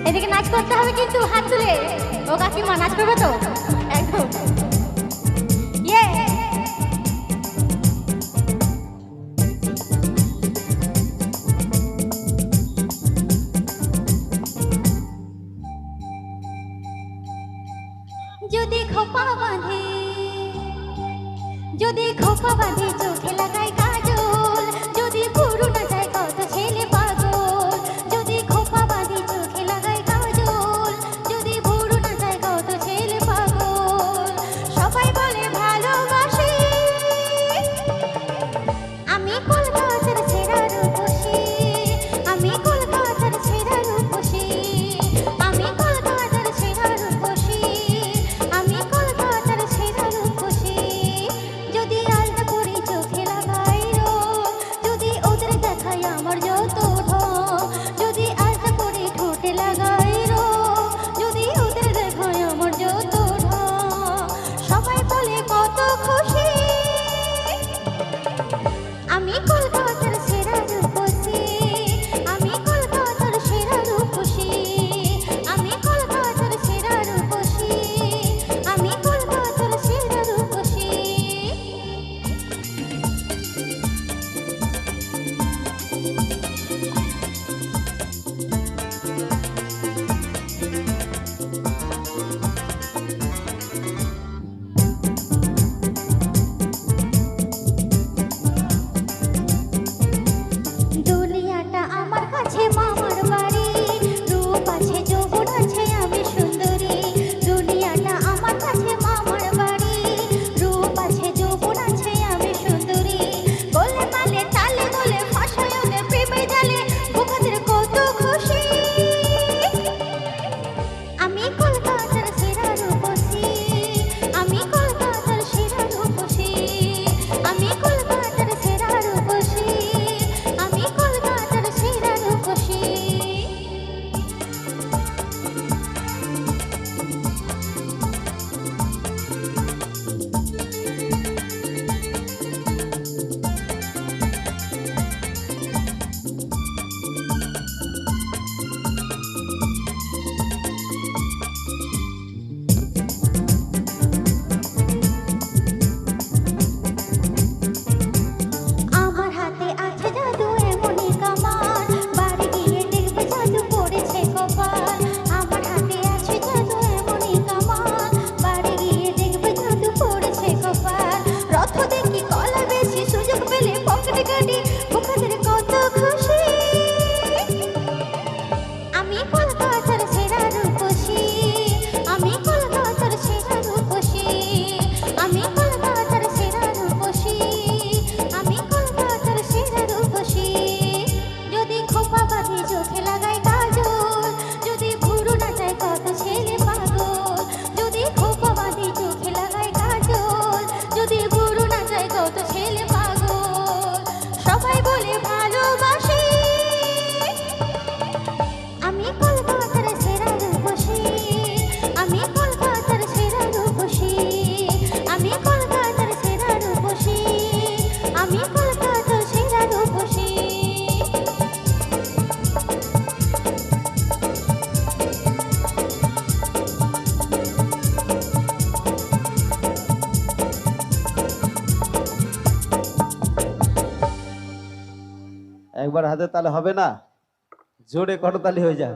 এদিকে নাচ করতে হবে কিন্তু হাত তুলে। ও কাকিমা নাচ করবে তো একদম। ইয়ে যদি খোপা বাঁধে, যদি খোপা বাঁধে চোখে লাগাই কাজল, যদি পুরু না যায় কত ছেলে পাগল। যদি খোপা বাঁধে চোখে লাগাই কাজল, যদি পুরু না যায় কত ছেলে পাগল। সবাই বলে ভালোবাসি, আমি কলকাতার সেরা রূপসী, আমি কলকাতার সেরা রূপসী, আমি কলকাতার সেরা রূপসী, আমি কলকাতার সেরা রূপসী। যদি আলতা করি চোখে লাগাই রোগ, যদি ওদের দেখাই আমার যত ঢং, যদি আলতা করি ঠোঁটে লাগাই রোগ, যদি ওদের দেখাই আমার যত ঢং। সবাই বলে কত খুশি, আমি কলকাতার সেরা রূপসী, আমি কলকাতার সেরা রূপসী, আমি কলকাতার সেরা রূপসী, আমি কলকাতার সেরা রূপসী। দুনিয়াটা আমার কাছে মামার বাড়ি, রূপ আছে যৌবন আছে আমি সুন্দরী। দুনিয়াটা আমার কাছে মামার বাড়ি, রূপ আছে যৌবন আছে আমি সুন্দরী। বলে মালে তালে বলে ভাষায় ওকে প্রেমে জালে, বুকাদের কত খুশি। আমি কলকাতার সেরা রূপসী, আমি কলকাতার সেরা রূপসী, আমি কলকাতার সেরা রূপসী, আমি কলকাতার সেরা রূপসী। আমার হাতে আছে জাদু এমনই কামান, বাড়ি গিয়ে দেখবে জাদু পড়েছে কপাল। আমার হাতে আছে জাদু এমনই কামান, বাড়ি গিয়ে দেখবে জাদু পড়েছে কপাল। রথ দেখি কলা বেশি সুযোগ পেলে পকেটে গাড়ি, বুকাদের কত খুশি। আমি কলকাতার সেরা রূপসী, আমি কলকাতার সেরা রূপসী, আমি কলকাতার সেরা রূপসী, আমি কলকাতার সেরা রূপসী। যদি খোপা বাঁধে চোখে লাগাই কাজল, যদি ভুরু না যায় কত ছেলে পাগল। যদি খোপা বাঁধে চোখে লাগাই কাজল, যদি ভুরু না যায় কত ছেলে পাগল। সবাই বলে ভালোবাসি, আমি কলকাতার সেরা রূপসী, আমি কলকাতার সেরা রূপসী, আমি কলকাতার সেরা রূপসী, আমি কলকাতার সেরা রূপসী। একবার হাতে তালে হবে না, জোরে করতালি হয়ে যায়।